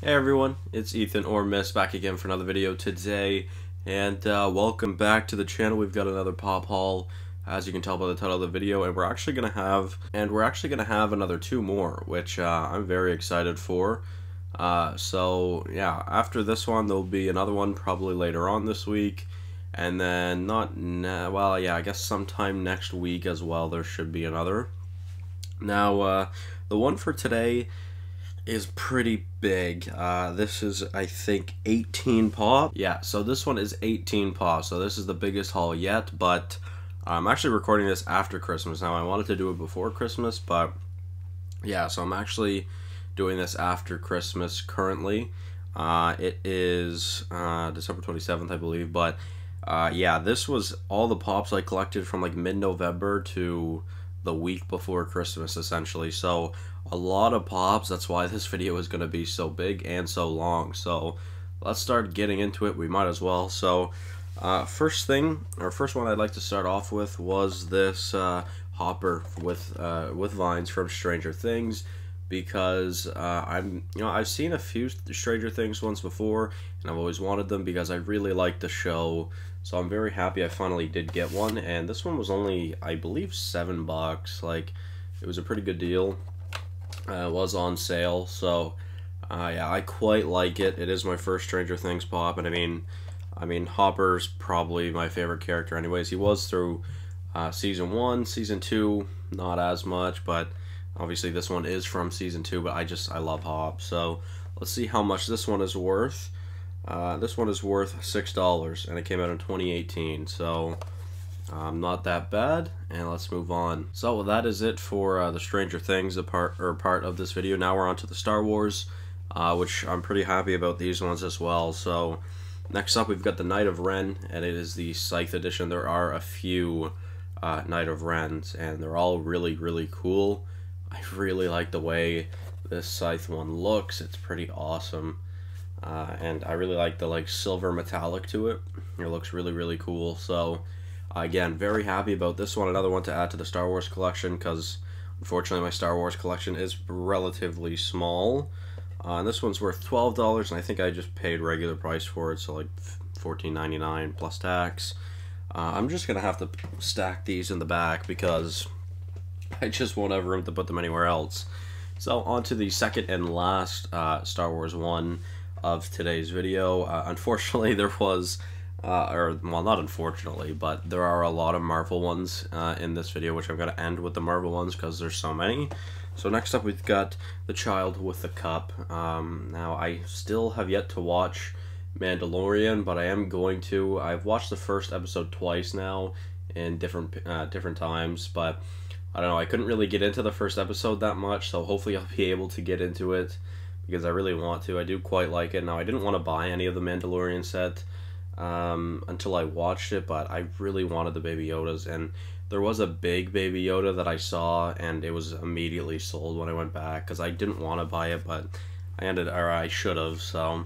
Hey everyone, it's Ethan or Miss back again for another video today, and welcome back to the channel. We've got another pop haul, as you can tell by the title of the video, and we're actually gonna have another two more, which I'm very excited for. So yeah, after this one, there'll be another one probably later on this week, and then I guess sometime next week as well. There should be another. Now, the one for today is pretty big. This is, I think, 18 pop. Yeah, so this one is 18 pop, so this is the biggest haul yet, but I'm actually recording this after Christmas. Now, I wanted to do it before Christmas, but yeah, so I'm actually doing this after Christmas currently. It is December 27th, I believe, but yeah, this was all the pops I collected from like mid-November to the week before Christmas, essentially. So a lot of pops. That's why this video is going to be so big and so long. So let's start getting into it. We might as well. So first one I'd like to start off with was this Hopper with vines from Stranger Things, because I've seen a few Stranger Things ones before, and I've always wanted them because I really like the show. So I'm very happy I finally did get one, and this one was only, I believe, $7. Like, it was a pretty good deal. It was on sale, so yeah, I quite like it. It is my first Stranger Things pop, and I mean Hopper's probably my favorite character. Anyways, he was through season 1, season 2, not as much, but obviously this one is from season 2. But I love Hop. So let's see how much this one is worth. This one is worth $6, and it came out in 2018. So not that bad, and let's move on. So that is it for the Stranger Things part of this video. Now we're on to the Star Wars, which I'm pretty happy about these ones as well. So next up, we've got the Knight of Ren, and it is the Scythe edition. There are a few Knight of Rens, and they're all really, really cool. I really like the way this Scythe one looks. It's pretty awesome. And I really like the silver metallic to it. It looks really, really cool. So again, very happy about this one. Another one to add to the Star Wars collection, because unfortunately my Star Wars collection is relatively small. And this one's worth $12, and I think I just paid regular price for it, so like $14.99 plus tax. I'm just gonna have to stack these in the back because I just won't have room to put them anywhere else. So on to the second and last Star Wars one of today's video. Unfortunately, there was well, not unfortunately, but there are a lot of Marvel ones in this video, which I'm going to end with the Marvel ones because there's so many. So next up, we've got The Child with the Cup. Now, I still have yet to watch Mandalorian, but I am going to. I've watched the first episode twice now in different times, but I don't know, I couldn't really get into the first episode that much, so hopefully I'll be able to get into it because I really want to. I do quite like it. Now, I didn't want to buy any of the Mandalorian set until I watched it, but I really wanted the Baby Yodas, and there was a big Baby Yoda that I saw, and it was immediately sold when I went back because I didn't want to buy it, but I should have. So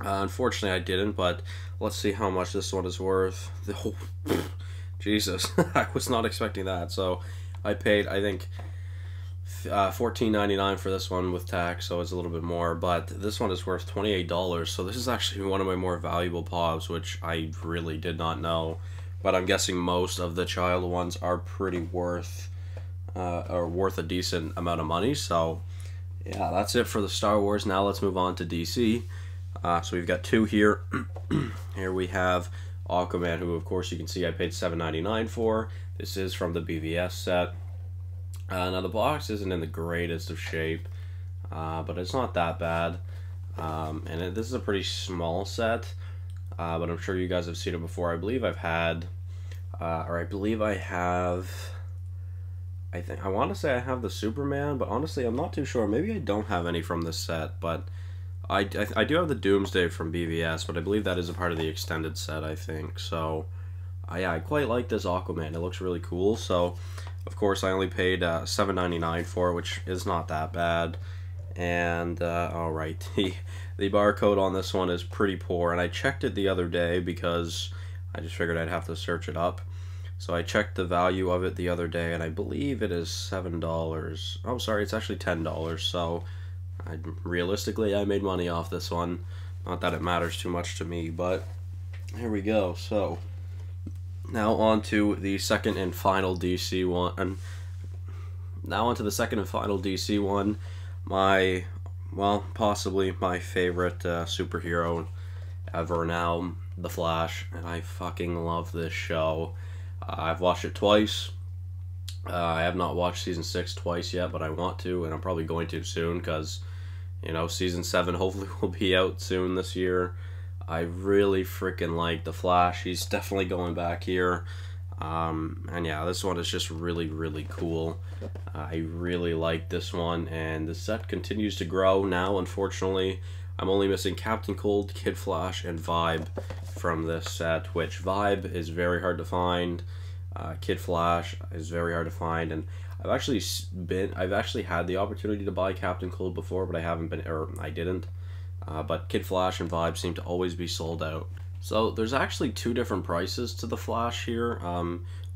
unfortunately I didn't. But let's see how much this one is worth. Oh, Jesus, I was not expecting that. So I paid, I think, $14.99 for this one with tax, so it's a little bit more, but this one is worth $28, so this is actually one of my more valuable pops, which I really did not know, but I'm guessing most of the child ones are pretty worth a decent amount of money. So yeah, that's it for the Star Wars. Now let's move on to DC. So we've got two here. Here we have Aquaman, who of course you can see I paid $7.99 for. This is from the BVS set. Now the box isn't in the greatest of shape, but it's not that bad, and this is a pretty small set, but I'm sure you guys have seen it before. I believe I've had, or I believe I have, I want to say I have the Superman, but honestly I'm not too sure. Maybe I don't have any from this set, but I do have the Doomsday from BVS, but I believe that is a part of the extended set, I think. So yeah, I quite like this Aquaman. It looks really cool. So of course, I only paid $7.99 for it, which is not that bad. And alright, the barcode on this one is pretty poor, and I checked it the other day because I just figured I'd have to search it up. So I checked the value of it the other day, and I believe it is $7. Oh, sorry, it's actually $10. So Realistically, I made money off this one. Not that it matters too much to me, but here we go. So, now on to the second and final DC one. Well, possibly my favorite superhero ever now, The Flash, and I fucking love this show. I've watched it twice. I have not watched season 6 twice yet, but I want to, and I'm probably going to soon, because, you know, season 7 hopefully will be out soon this year. I really freaking like The Flash. He's definitely going back here. And yeah, this one is just really, really cool. I really like this one, and the set continues to grow. Now, unfortunately, I'm only missing Captain Cold, Kid Flash, and Vibe from this set, which Vibe is very hard to find. Kid Flash is very hard to find, and I've actually had the opportunity to buy Captain Cold before, but I didn't. But Kid Flash and Vibe seem to always be sold out. So there's actually two different prices to the Flash here.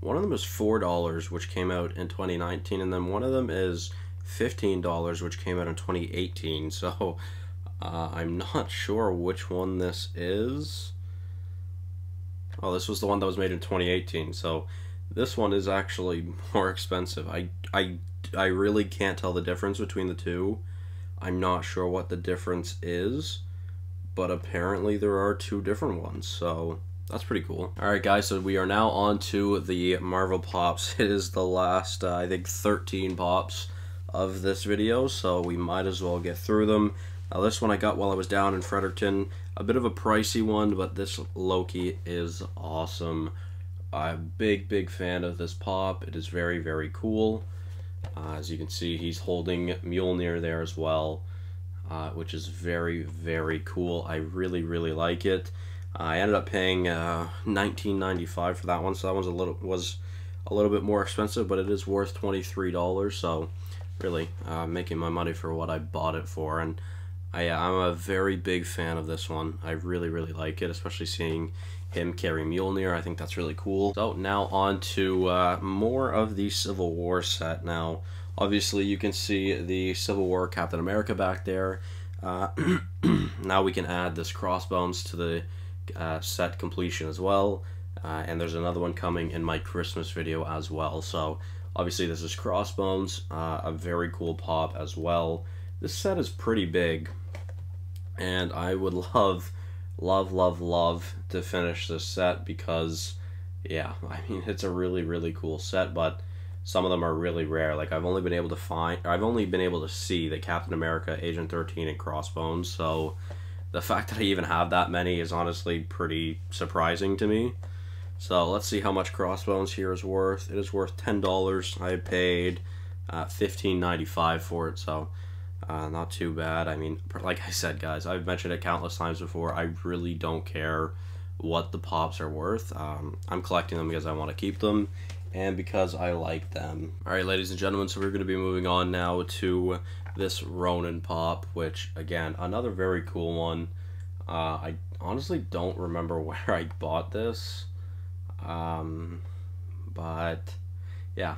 One of them is $4, which came out in 2019, and then one of them is $15, which came out in 2018. So I'm not sure which one this is. Oh, this was the one that was made in 2018. So this one is actually more expensive. I really can't tell the difference between the two. I'm not sure what the difference is, but apparently there are two different ones, so that's pretty cool. Alright guys, so we are now on to the Marvel Pops. It is the last, I think, 13 Pops of this video, so we might as well get through them. Now this one I got while I was down in Fredericton. A bit of a pricey one, but this Loki is awesome. I'm a big fan of this Pop. It is very, very cool. As you can see, he's holding Mjolnir there as well, which is very, very cool. I really like it. I ended up paying $19.95 for that one, so that was a little bit more expensive, but it is worth $23. So really making my money for what I bought it for, and I'm a very big fan of this one. I really like it, especially seeing him carry Mjolnir. I think that's really cool. So now on to more of the Civil War set. Now obviously you can see the Civil War Captain America back there. Now we can add this Crossbones to the set completion as well, and there's another one coming in my Christmas video as well. So obviously this is Crossbones, a very cool Pop as well. This set is pretty big, and I would love to finish this set, because yeah, I mean, it's a really cool set, but some of them are really rare. Like I've only been able to see the Captain America, Agent 13, and Crossbones, so the fact that I even have that many is honestly pretty surprising to me. So let's see how much Crossbones here is worth. It is worth $10. I paid $15.95 for it, so not too bad. I mean, like I said, guys, I've mentioned it countless times before, I really don't care what the Pops are worth. I'm collecting them because I want to keep them, and because I like them. Alright, ladies and gentlemen, so we're going to be moving on now to this Ronin Pop, which, again, another very cool one. I honestly don't remember where I bought this, but yeah,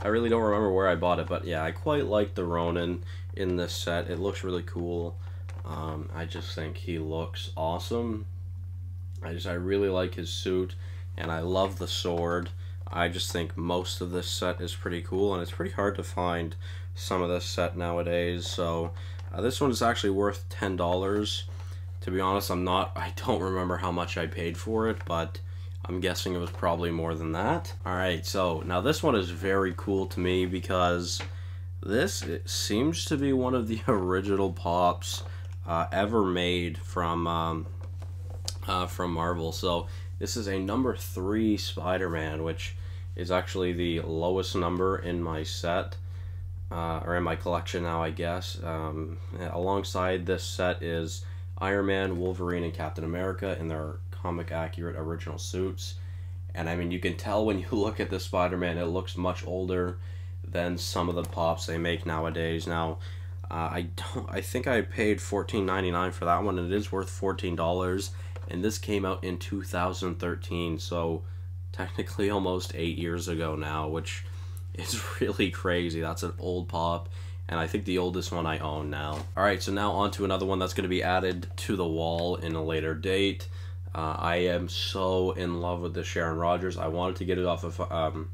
I really don't remember where I bought it, but yeah, I quite like the Ronin in this set. It looks really cool. I just think he looks awesome. I really like his suit, and I love the sword. I just think most of this set is pretty cool, and it's pretty hard to find some of this set nowadays. So this one is actually worth $10. To be honest, I don't remember how much I paid for it, but I'm guessing it was probably more than that. Alright, so now this one is very cool to me, because it seems to be one of the original Pops ever made from Marvel. So this is a number 3 Spider-Man, which is actually the lowest number in my set, or in my collection now, I guess. Alongside this set is Iron Man, Wolverine, and Captain America in their comic accurate original suits. And I mean, you can tell when you look at this Spider-Man, it looks much older than some of the Pops they make nowadays. Now, I think I paid $14.99 for that one, and it is worth $14. And this came out in 2013, so technically almost 8 years ago now, which is really crazy. That's an old Pop, and I think the oldest one I own now. Alright, so now on to another one that's going to be added to the wall in a later date. I am so in love with this Sharon Rogers. I wanted to get it off of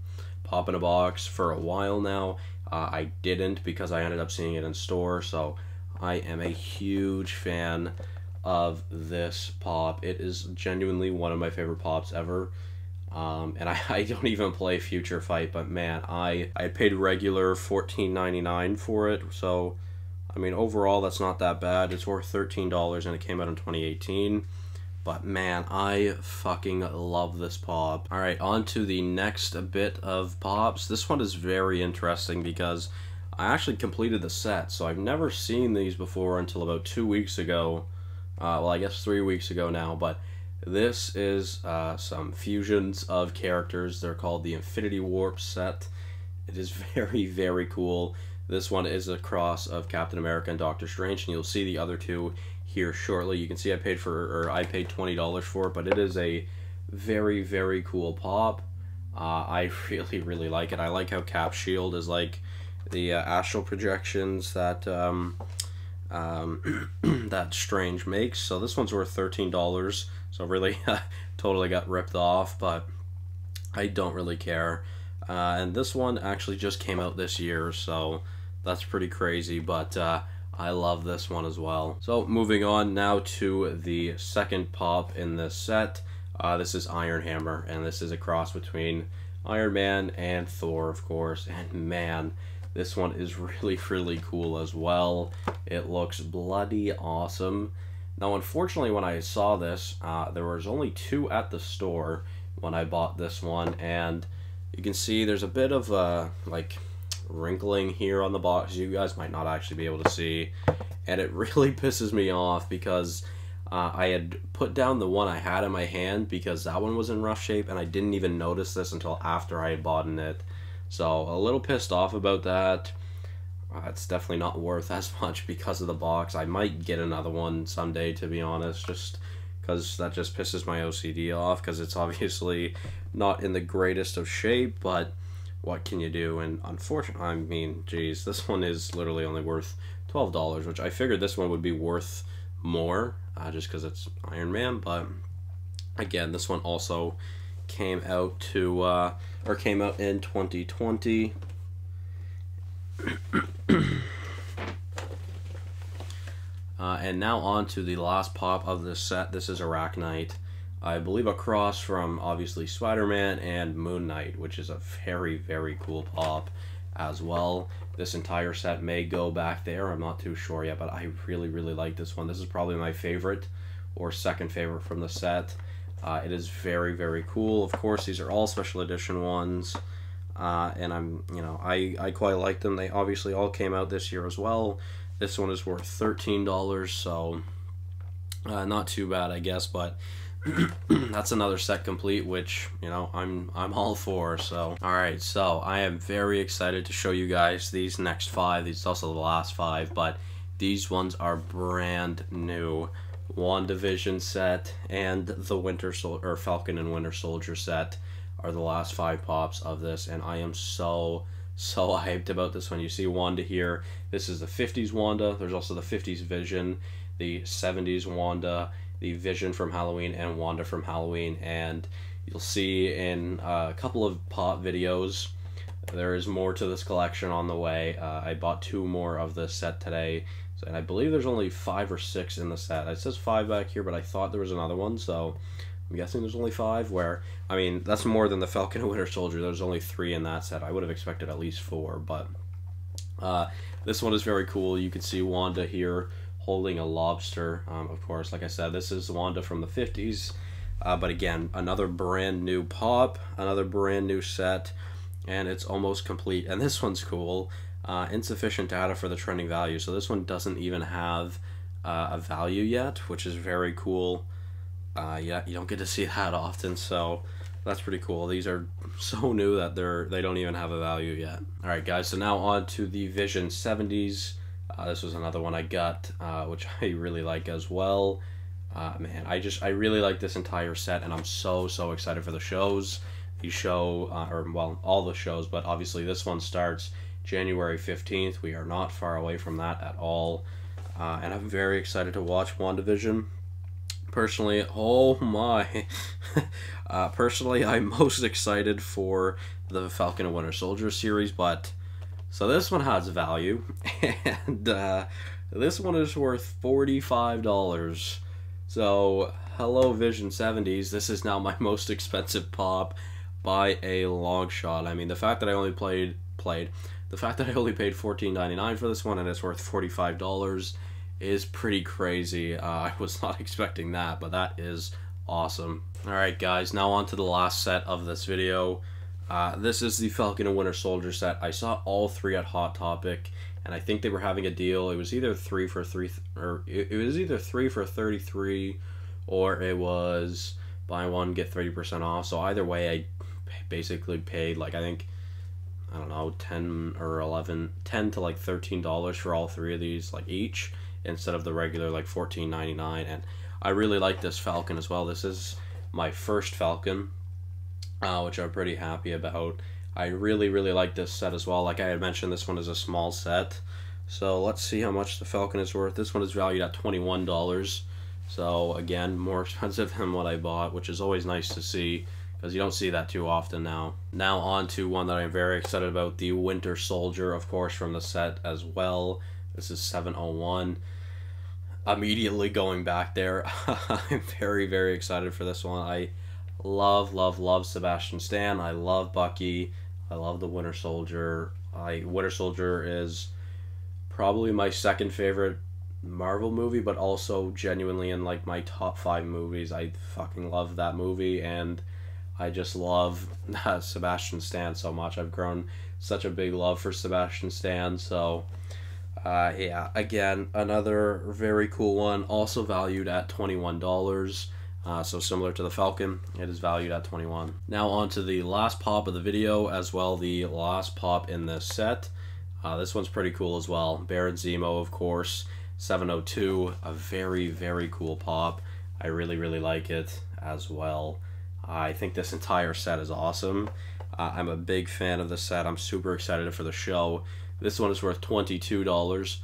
Pop in a Box for a while now. I didn't because I ended up seeing it in store, so I am a huge fan of this pop. It is genuinely one of my favorite pops ever. And I don't even play Future Fight, but man, I paid regular $14.99 for it, so I mean overall that's not that bad. It's worth $13 and it came out in 2018. But man, I fucking love this pop. Alright, on to the next bit of pops. This one is very interesting because I actually completed the set, so I've never seen these before until about 2 weeks ago. Well, I guess 3 weeks ago now, but this is some fusions of characters. They're called the Infinity Warp set. It is very, very cool. This one is a cross of Captain America and Doctor Strange, and you'll see the other two here shortly. You can see I paid $20 for it, but it is a very, very cool pop. I really, really like it. I like how Cap's shield is like the astral projections that that Strange makes. So this one's worth $13. So really, totally got ripped off, but I don't really care. And this one actually just came out this year, so that's pretty crazy, but I love this one as well. So moving on now to the second pop in this set. This is Iron Hammer, and this is a cross between Iron Man and Thor, of course. And man, this one is really, really cool as well. It looks bloody awesome. Now, unfortunately, when I saw this, there was only 2 at the store when I bought this one, and you can see there's a bit of like wrinkling here on the box. You guys might not actually be able to see, and it really pisses me off because I had put down the one I had in my hand because that one was in rough shape, and I didn't even notice this until after I had bought it. So a little pissed off about that. It's definitely not worth as much because of the box. I might get another one someday, to be honest, just because that just pisses my OCD off, because it's obviously not in the greatest of shape, but what can you do? And unfortunately, I mean, geez, this one is literally only worth $12, which I figured this one would be worth more, just because it's Iron Man. But again, this one also came out came out in 2020. And now on to the last pop of this set. This is Arachnite. I believe a cross from obviously Spider-Man and Moon Knight, which is a very, very cool pop as well. This entire set may go back there. I'm not too sure yet, but I really, really like this one. This is probably my favorite or second favorite from the set. It is very, very cool. Of course, these are all special edition ones. And I quite like them. They obviously all came out this year as well. This one is worth $13, so not too bad, I guess. But that's another set complete, which I'm all for. So all right, so I am very excited to show you guys these next 5. These are also the last 5, but these ones are brand new. WandaVision set and the Falcon and Winter Soldier set are the last 5 pops of this, and I am so hyped about this one. You see Wanda here. This is the 50s Wanda. There's also the 50s Vision, the 70s Wanda, the Vision from Halloween, and Wanda from Halloween. And you'll see in a couple of pop videos there is more to this collection on the way. I bought 2 more of this set today, and I believe there's only 5 or 6 in the set. It says 5 back here, but I thought there was another one, so I'm guessing there's only 5, where, I mean, that's more than the Falcon and Winter Soldier. There's only 3 in that set. I would have expected at least 4, but this one is very cool. You can see Wanda here holding a lobster. Of course, like I said, this is Wanda from the 50s, but again, another brand new pop, another brand new set, and it's almost complete. And this one's cool. Insufficient data for the trending value, so this one doesn't even have a value yet, which is very cool. Yeah, you don't get to see that often, so that's pretty cool. These are so new that they don't even have a value yet. Alright guys, so now on to the Vision 70s. This was another one I got, which I really like as well. Man, I really like this entire set, and I'm so excited for the shows. The show, well, all the shows, but obviously this one starts January 15th. We are not far away from that at all. And I'm very excited to watch WandaVision. Personally, oh my. Personally, I'm most excited for the Falcon and Winter Soldier series, but so this one has value, and this one is worth $45. So, hello Vision 70s, this is now my most expensive pop by a long shot. I mean, the fact that I only paid $14.99 for this one and it's worth $45 is pretty crazy. I was not expecting that, but that is awesome. Alright guys, now on to the last set of this video. This is the Falcon and Winter Soldier set. I saw all three at Hot Topic, and I think they were having a deal. It was either 3 for 3, or it was either 3 for $33, or it was buy one get 30% off. So either way, I basically paid like, I think, I don't know, 10 or 11, 10 to like $13 for all three of these, like each, instead of the regular like $14.99. And I really like this Falcon as well. This is my first Falcon, which I'm pretty happy about. I really like this set as well. Like I had mentioned, this one is a small set. So let's see how much the Falcon is worth. This one is valued at $21. So again, more expensive than what I bought, which is always nice to see, because you don't see that too often now. Now on to one that I'm very excited about, the Winter Soldier, of course, from the set as well. This is 701. Immediately going back there, I'm very excited for this one. I love Sebastian Stan. I love Bucky. I love the Winter Soldier. Winter Soldier is probably my second favorite Marvel movie, but also genuinely in like my top 5 movies. I fucking love that movie, and I just love Sebastian Stan so much. I've grown such a big love for Sebastian Stan. So yeah, again, another very cool one, also valued at $21. So similar to the Falcon, it is valued at $21. Now on to the last pop of the video, as well the last pop in this set. This one's pretty cool as well. Baron Zemo, of course, 702, a very cool pop. I really like it as well. I think this entire set is awesome. I'm a big fan of the set. I'm super excited for the show. This one is worth $22,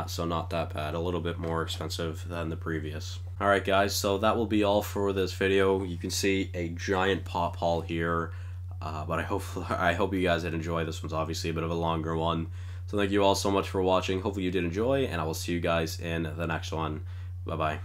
so not that bad. A little bit more expensive than the previous. Alright guys, so that will be all for this video. You can see a giant pop haul here, but I hope you guys did enjoy. This one's obviously a bit of a longer one. So thank you all so much for watching. Hopefully you did enjoy, and I will see you guys in the next one. Bye bye.